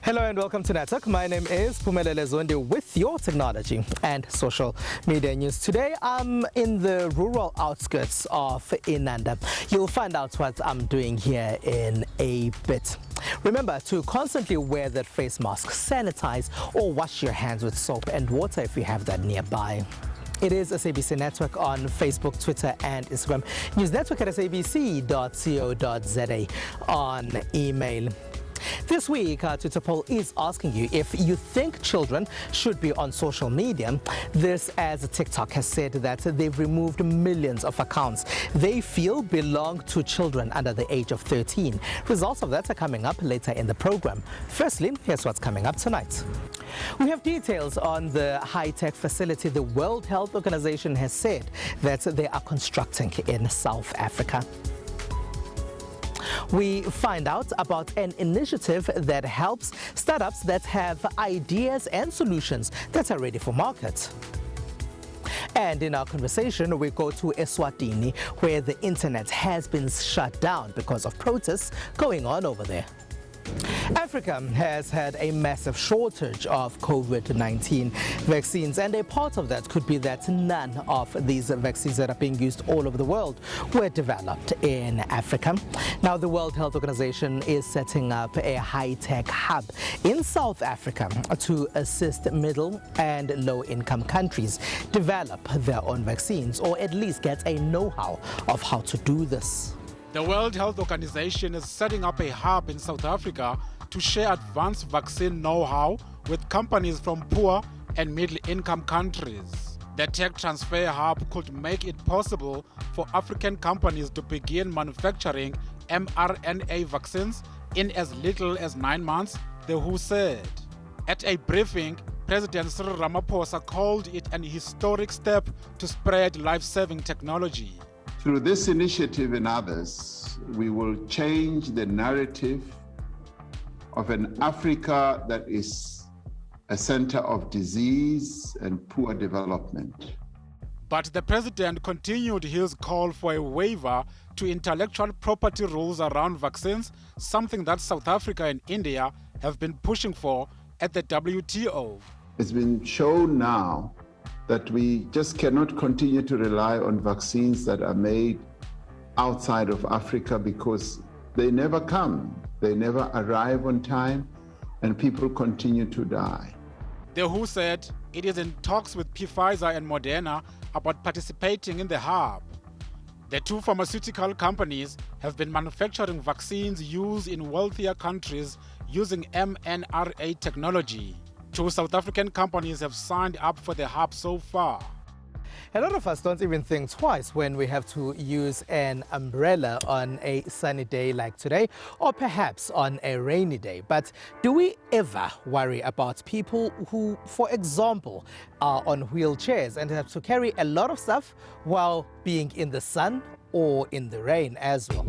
Hello and welcome to Network. My name is Pumelele Zondi with your technology and social media news. Today I'm in the rural outskirts of Inanda. You'll find out what I'm doing here in a bit. Remember to constantly wear that face mask, sanitize or wash your hands with soap and water if you have that nearby. It is SABC Network on Facebook, Twitter and Instagram. News Network at sabc.co.za on email. This week, Twitter poll is asking you if you think children should be on social media. This as TikTok has said that they've removed millions of accounts they feel belong to children under the age of 13. Results of that are coming up later in the program. Firstly, here's what's coming up tonight. We have details on the high-tech facility the World Health Organization has said that they are constructing in South Africa. We find out about an initiative that helps startups that have ideas and solutions that are ready for market. And in our conversation, we go to Eswatini, where the internet has been shut down because of protests going on over there. Africa has had a massive shortage of COVID-19 vaccines, and a part of that could be that none of these vaccines that are being used all over the world were developed in Africa. Now, the World Health Organization is setting up a high-tech hub in South Africa to assist middle and low-income countries develop their own vaccines, or at least get a know-how of how to do this. The World Health Organization is setting up a hub in South Africa to share advanced vaccine know-how with companies from poor and middle-income countries. The tech transfer hub could make it possible for African companies to begin manufacturing mRNA vaccines in as little as 9 months, the WHO said. At a briefing, President Cyril Ramaphosa called it an historic step to spread life-saving technology. Through this initiative and others, we will change the narrative of an Africa that is a center of disease and poor development. But the president continued his call for a waiver to intellectual property rules around vaccines, something that South Africa and India have been pushing for at the WTO. It's been shown now that we just cannot continue to rely on vaccines that are made outside of Africa, because they never come, they never arrive on time, and people continue to die. The WHO said it is in talks with Pfizer and Moderna about participating in the hub. The two pharmaceutical companies have been manufacturing vaccines used in wealthier countries using mRNA technology. 2 South African companies have signed up for the hub so far. A lot of us don't even think twice when we have to use an umbrella on a sunny day like today, or perhaps on a rainy day. But do we ever worry about people who, for example, are on wheelchairs and have to carry a lot of stuff while being in the sun or in the rain as well?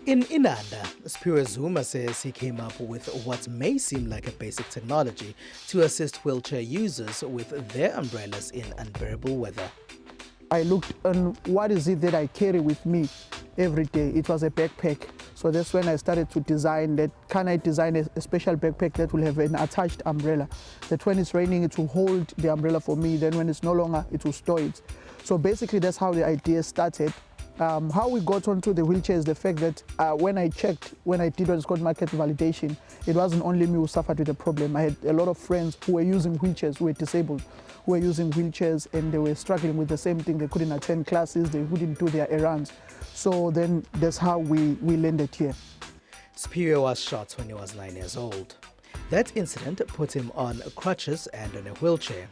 In Inanda, Spiro Zuma says he came up with what may seem like a basic technology to assist wheelchair users with their umbrellas in unbearable weather. I looked on what is it that I carry with me every day. It was a backpack. So that's when I started to design that. Can I design a special backpack that will have an attached umbrella? That when it's raining, it will hold the umbrella for me. Then when it's no longer, it will store it. So basically, that's how the idea started. How we got onto the wheelchair is the fact that when I did what is called market validation, it wasn't only me who suffered with the problem. I had a lot of friends who were using wheelchairs, who were disabled, who were using wheelchairs, and they were struggling with the same thing. They couldn't attend classes, they couldn't do their errands. So then that's how we landed here. Spiro was shot when he was 9 years old. That incident put him on crutches and on a wheelchair.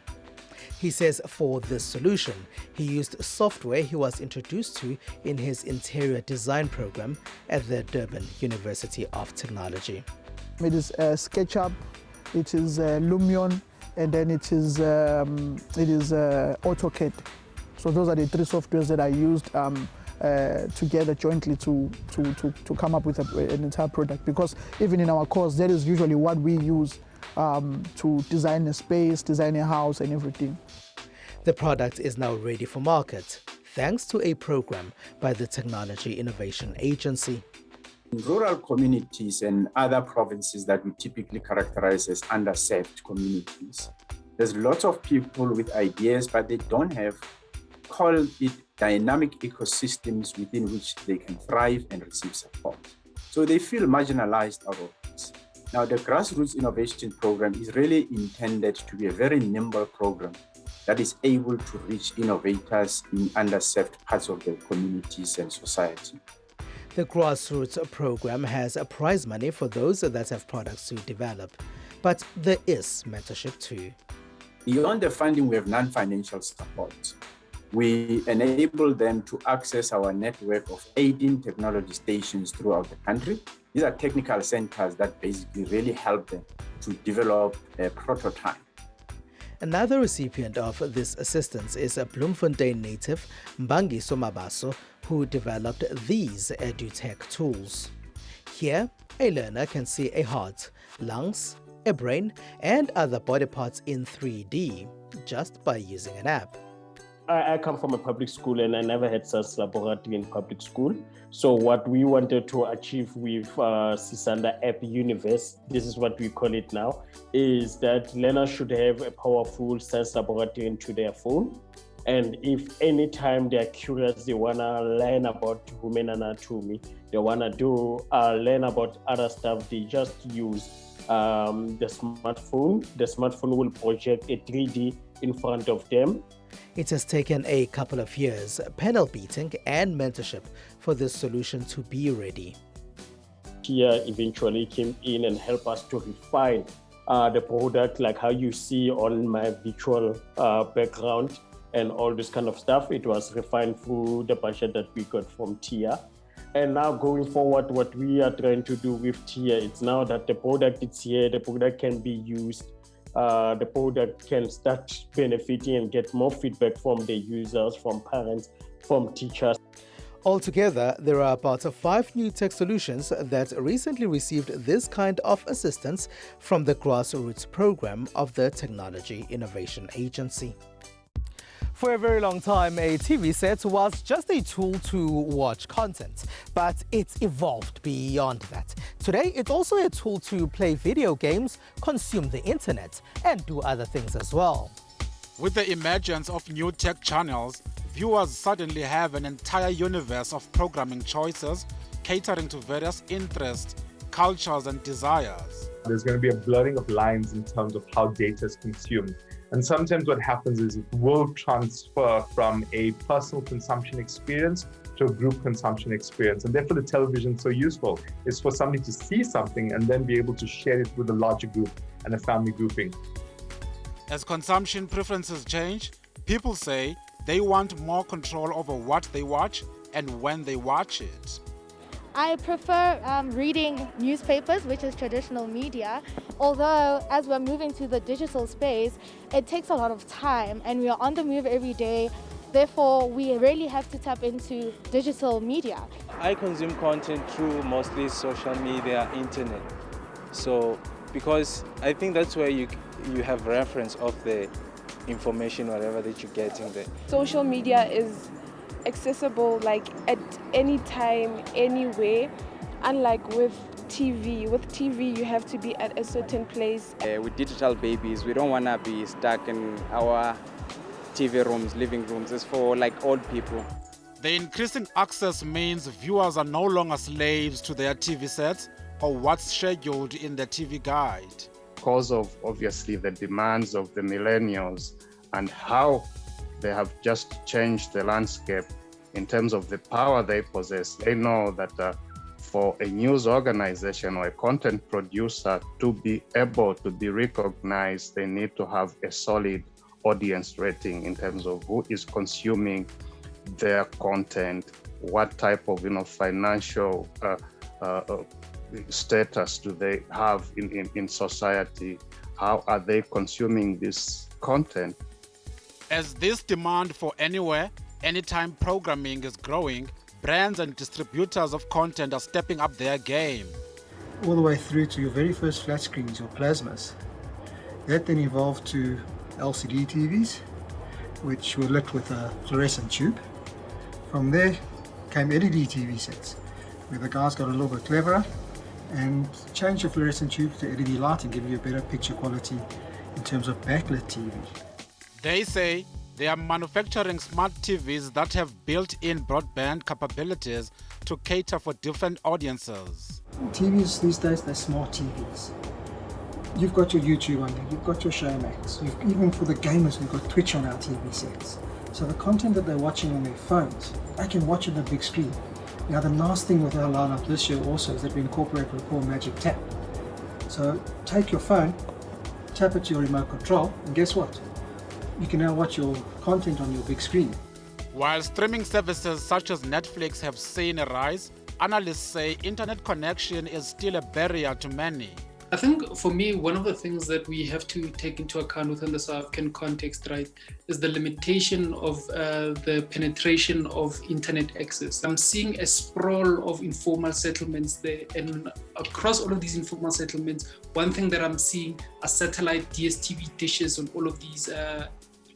He says for this solution, he used software he was introduced to in his interior design program at the Durban University of Technology. It is SketchUp, it is Lumion, and then it is AutoCAD. So those are the 3 softwares that I used together jointly to come up with an entire product. Because even in our course, that is usually what we use to design a space, design a house and everything. The product is now ready for market, thanks to a program by the Technology Innovation Agency. In rural communities and other provinces that we typically characterize as underserved communities, there's lots of people with ideas, but they don't have, call it dynamic ecosystems within which they can thrive and receive support. So they feel marginalized out of this. Now, the Grassroots Innovation Program is really intended to be a very nimble program that is able to reach innovators in underserved parts of their communities and society. The Grassroots program has a prize money for those that have products to develop, but there is mentorship too. Beyond the funding, we have non-financial support. We enable them to access our network of 18 technology stations throughout the country. These are technical centers that basically really help them to develop a prototype. Another recipient of this assistance is a Bloemfontein native, Mbangi Somabaso, who developed these edutech tools. Here, a learner can see a heart, lungs, a brain, and other body parts in 3D just by using an app. I come from a public school and I never had such laboratory in public school. So what we wanted to achieve with Sisanda App Universe, this is what we call it now, is that learners should have a powerful science laboratory into their phone. And if anytime they're curious, they want to learn about human anatomy, they want to learn about other stuff, they just use the smartphone. The smartphone will project a 3D in front of them. It has taken a couple of years, panel beating and mentorship for this solution to be ready. Here eventually came in and helped us to refine the product, like how you see on my virtual background and all this kind of stuff. It was refined through the budget that we got from TIA. And now going forward, what we are trying to do with TIA, it's now that the product is here, the product can be used, the product can start benefiting and get more feedback from the users, from parents, from teachers. Altogether, there are about 5 new tech solutions that recently received this kind of assistance from the Grassroots program of the Technology Innovation Agency. For a very long time, a TV set was just a tool to watch content, but it's evolved beyond that. Today, it's also a tool to play video games, consume the internet, and do other things as well. With the emergence of new tech channels, viewers suddenly have an entire universe of programming choices catering to various interests, cultures, and desires. There's going to be a blurring of lines in terms of how data is consumed. And sometimes what happens is it will transfer from a personal consumption experience to a group consumption experience. And therefore the television is so useful is for somebody to see something and then be able to share it with a larger group and a family grouping. As consumption preferences change, people say they want more control over what they watch and when they watch it. I prefer reading newspapers, which is traditional media, although as we're moving to the digital space, it takes a lot of time and we are on the move every day. Therefore, we really have to tap into digital media. I consume content through mostly social media, internet. So, because I think that's where you have reference of the information, whatever that you're getting there. Social media is accessible like at any time, anywhere, unlike with TV. With TV, you have to be at a certain place. With digital babies, we don't want to be stuck in our TV rooms, living rooms. It's for like old people. The increasing access means viewers are no longer slaves to their TV sets or what's scheduled in the TV guide. Because of obviously the demands of the millennials and how they have just changed the landscape in terms of the power they possess. They know that for a news organization or a content producer to be able to be recognized, they need to have a solid audience rating in terms of who is consuming their content, what type of financial status do they have in society, how are they consuming this content. As this demand for anywhere, anytime programming is growing, brands and distributors of content are stepping up their game. All the way through to your very first flat screens or plasmas. That then evolved to LCD TVs, which were lit with a fluorescent tube. From there came LED TV sets, where the guys got a little bit cleverer and changed the fluorescent tube to LED light and give you a better picture quality in terms of backlit TV. They say they are manufacturing smart TVs that have built-in broadband capabilities to cater for different audiences. TVs these days, they're smart TVs. You've got your YouTube on there, you've got your Showmax, even for the gamers, we've got Twitch on our TV sets. So the content that they're watching on their phones, they can watch on the big screen. Now the nice thing with our lineup this year also is that we incorporate what we call Magic Tap. So take your phone, tap it to your remote control, and guess what? You can now watch your content on your big screen. While streaming services such as Netflix have seen a rise, analysts say internet connection is still a barrier to many. I think for me, one of the things that we have to take into account within the South African context, right, is the limitation of the penetration of internet access. I'm seeing a sprawl of informal settlements there, and across all of these informal settlements, one thing that I'm seeing are satellite DSTV dishes on all of these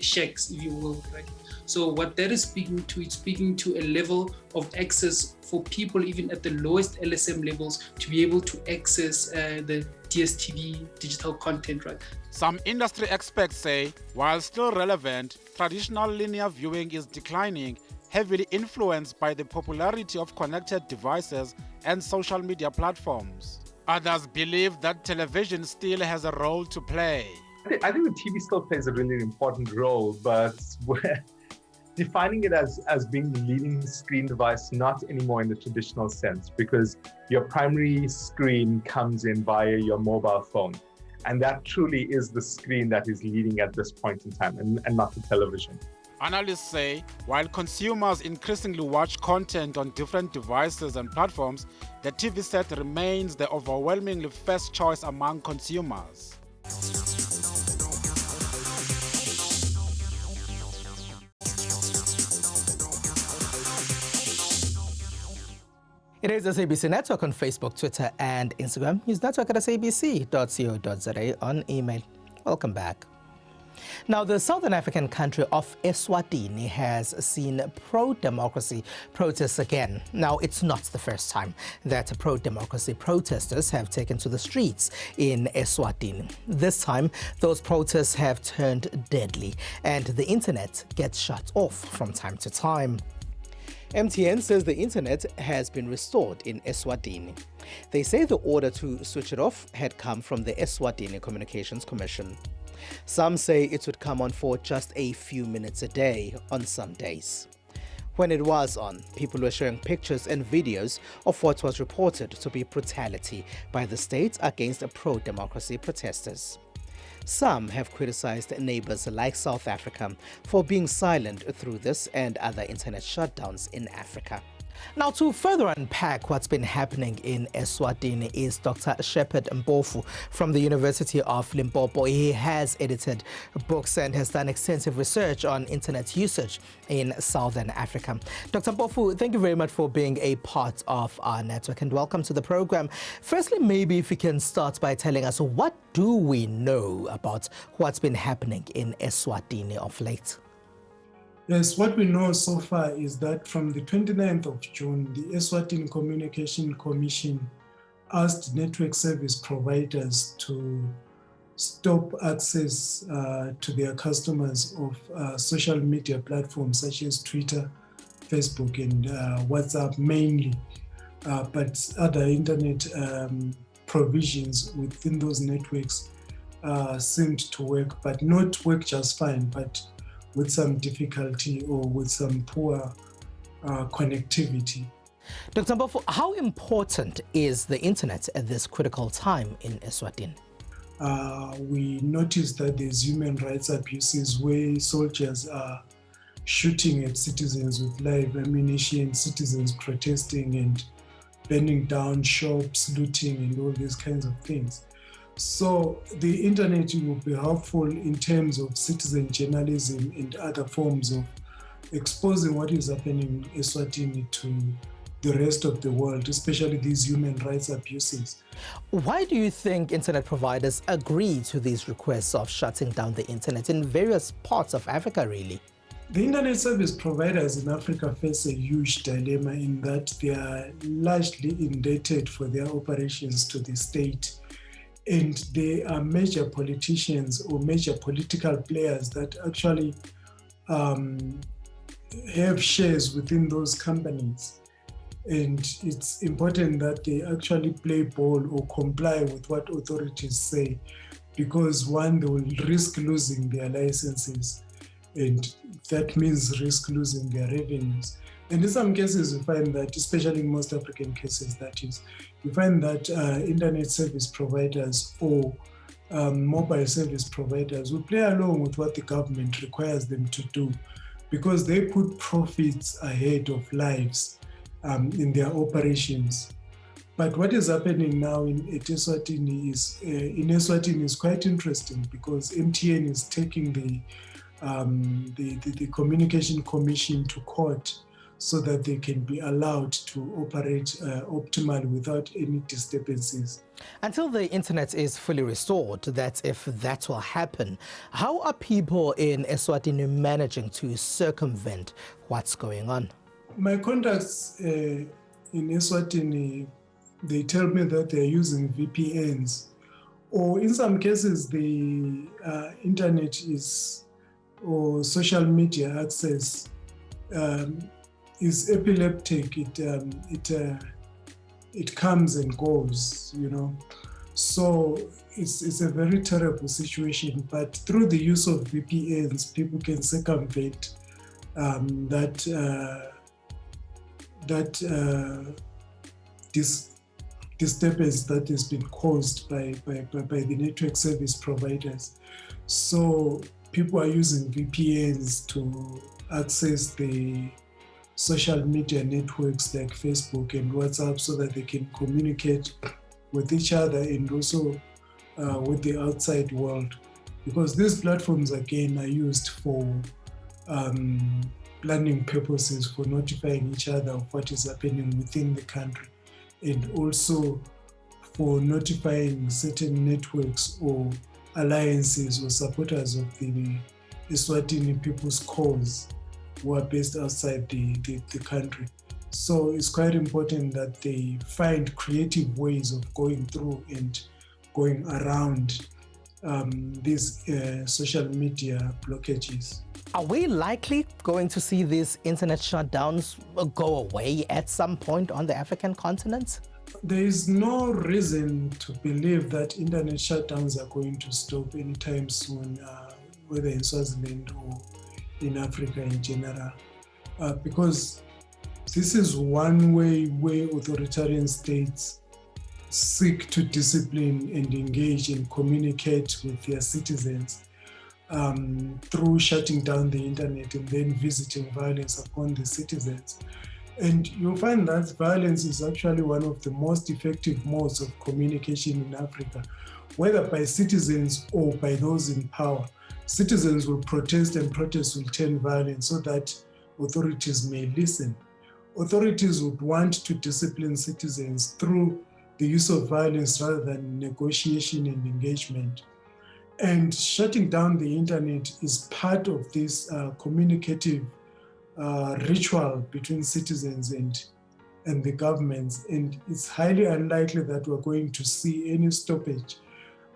shacks, if you will, right? So what that is speaking to, it's speaking to a level of access for people even at the lowest LSM levels to be able to access the DSTV digital content, right? Some industry experts say, while still relevant, traditional linear viewing is declining, heavily influenced by the popularity of connected devices and social media platforms. Others believe that television still has a role to play. I think the TV still plays a really important role, but we're defining it as being the leading screen device, not anymore in the traditional sense, because your primary screen comes in via your mobile phone. And that truly is the screen that is leading at this point in time, and not the television. Analysts say, while consumers increasingly watch content on different devices and platforms, the TV set remains the overwhelmingly first choice among consumers. It is the SABC Network on Facebook, Twitter, and Instagram. Use network at sabc.co.za on email. Welcome back. Now, the Southern African country of Eswatini has seen pro-democracy protests again. Now, it's not the first time that pro-democracy protesters have taken to the streets in Eswatini. This time, those protests have turned deadly, and the internet gets shut off from time to time. MTN says the internet has been restored in Eswatini. They say the order to switch it off had come from the Eswatini Communications Commission. Some say it would come on for just a few minutes a day on some days. When it was on, people were showing pictures and videos of what was reported to be brutality by the state against pro-democracy protesters. Some have criticized neighbors like South Africa for being silent through this and other internet shutdowns in Africa. Now, to further unpack what's been happening in Eswatini is Dr. Shepherd Mpofu from the University of Limpopo. He has edited books and has done extensive research on internet usage in Southern Africa. Dr. Mpofu, thank you very much for being a part of our network and welcome to the program. Firstly, maybe if you can start by telling us, what do we know about what's been happening in Eswatini of late? Yes, what we know so far is that from the 29th of June, the Eswatini Communication Commission asked network service providers to stop access to their customers of social media platforms such as Twitter, Facebook, and WhatsApp mainly, but other internet provisions within those networks seemed to work, but not work just fine, but with some difficulty or with some poor connectivity. Dr. Mpofu, how important is the internet at this critical time in Eswatini? We noticed that there's human rights abuses where soldiers are shooting at citizens with live ammunition, citizens protesting and burning down shops, looting and all these kinds of things. So the internet will be helpful in terms of citizen journalism and other forms of exposing what is happening in Eswatini to the rest of the world, especially these human rights abuses. Why do you think internet providers agree to these requests of shutting down the internet in various parts of Africa, really? The internet service providers in Africa face a huge dilemma in that they are largely indebted for their operations to the state. And they are major politicians or major political players that actually have shares within those companies. And it's important that they actually play ball or comply with what authorities say, because one, they will risk losing their licenses, and that means risk losing their revenues. And in some cases, we find that, especially in most African cases, that is, you find that internet service providers or mobile service providers will play along with what the government requires them to do, because they put profits ahead of lives in their operations. But what is happening now in Eswatini is quite interesting, because MTN is taking the Communication Commission to court so that they can be allowed to operate optimally without any disturbances. Until the internet is fully restored, that if that will happen, how are people in Eswatini managing to circumvent what's going on? My contacts in Eswatini, they tell me that they're using VPNs, or in some cases the internet is, or social media access is epileptic. It comes and goes, you know. So it's a very terrible situation. But through the use of VPNs, people can circumvent disturbance that has been caused by the network service providers. So people are using VPNs to access the social media networks like Facebook and WhatsApp so that they can communicate with each other and also with the outside world. Because these platforms, again, are used for planning purposes, for notifying each other of what is happening within the country, and also for notifying certain networks or alliances or supporters of the Eswatini people's cause who are based outside the country. So it's quite important that they find creative ways of going through and going around these social media blockages. Are we likely going to see these internet shutdowns go away at some point on the African continent? There is no reason to believe that internet shutdowns are going to stop anytime soon, whether in Swaziland or in Africa in general, because this is one way where authoritarian states seek to discipline and engage and communicate with their citizens through shutting down the internet and then visiting violence upon the citizens. And you'll find that violence is actually one of the most effective modes of communication in Africa, whether by citizens or by those in power. Citizens will protest and protests will turn violent so that authorities may listen. Authorities would want to discipline citizens through the use of violence rather than negotiation and engagement. And shutting down the internet is part of this communicative ritual between citizens and the governments. And it's highly unlikely that we're going to see any stoppage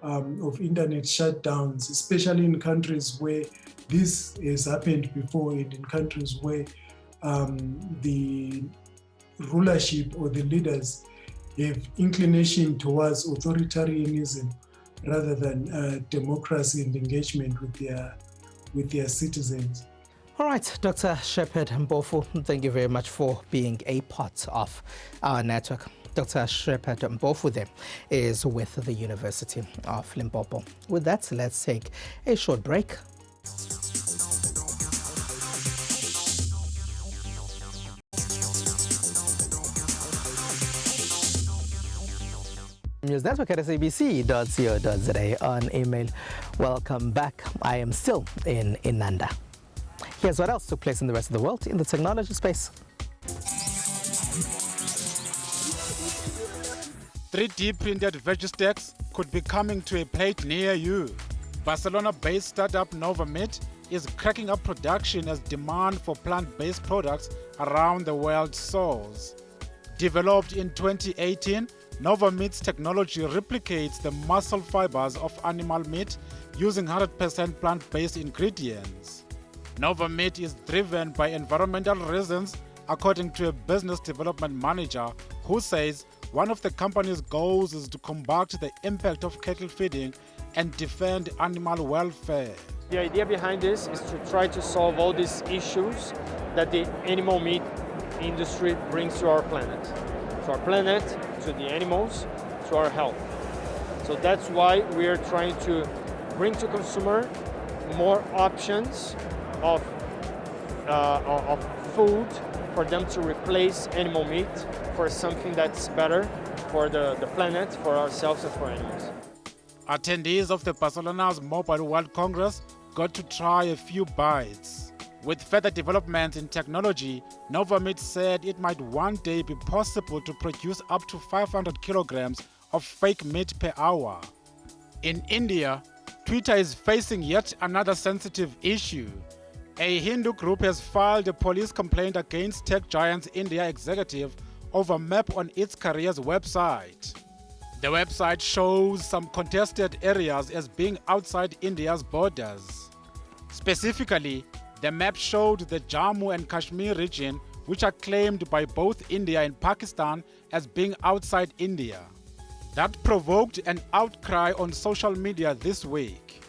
of internet shutdowns, especially in countries where this has happened before and in countries where the rulership or the leaders have inclination towards authoritarianism rather than democracy and engagement with their citizens. All right, Dr. Shepherd Mpofu, thank you very much for being a part of our network. Dr. Shepherd Mpofu there is with the University of Limpopo. With that, let's take a short break. News Network at SABC.co.za on email. Welcome back. I am still in Inanda. Here's what else took place in the rest of the world in the technology space. 3D printed veggie stacks could be coming to a plate near you. Barcelona-based startup NovaMeat is cracking up production as demand for plant-based products around the world soars. Developed in 2018, Nova Meat's technology replicates the muscle fibers of animal meat using 100% plant-based ingredients. Nova Meat is driven by environmental reasons, according to a business development manager who says one of the company's goals is to combat the impact of cattle feeding and defend animal welfare. The idea behind this is to try to solve all these issues that the animal meat industry brings to our planet. To the animals, to our health. So that's why we are trying to bring to consumer more options of food for them to replace animal meat for something that's better for the planet, for ourselves, and for animals. Attendees of the Barcelona's Mobile World Congress got to try a few bites. With further developments in technology, Nova Meat said it might one day be possible to produce up to 500 kilograms of fake meat per hour. In India, Twitter is facing yet another sensitive issue. A Hindu group has filed a police complaint against tech giant's India executive over a map on its career's website. The website shows some contested areas as being outside India's borders. Specifically, the map showed the Jammu and Kashmir region, which are claimed by both India and Pakistan as being outside India. That provoked an outcry on social media this week,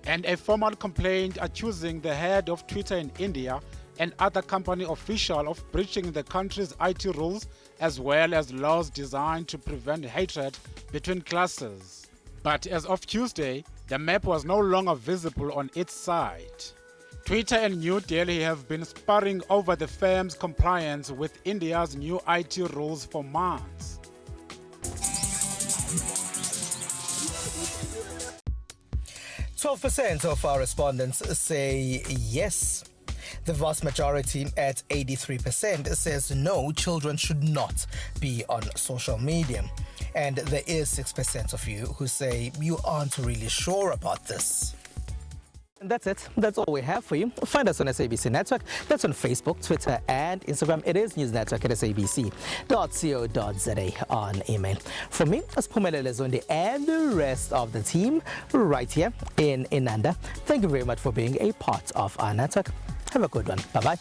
and a formal complaint accusing the head of Twitter in India and other company officials of breaching the country's IT rules as well as laws designed to prevent hatred between classes. But as of Tuesday, the map was no longer visible on its site. Twitter and New Delhi have been sparring over the firm's compliance with India's new IT rules for months. %12 of our respondents say yes. The vast majority at 83% says no, children should not be on social media. And there is 6% of you who say you aren't really sure about this. And that's it. That's all we have for you. Find us on SABC Network. That's on Facebook, Twitter, and Instagram. It is News Network at sabc.co.za on email. From me, as Phumelele Zondi and the rest of the team right here in Inanda, thank you very much for being a part of our network. Have a good one. Bye-bye.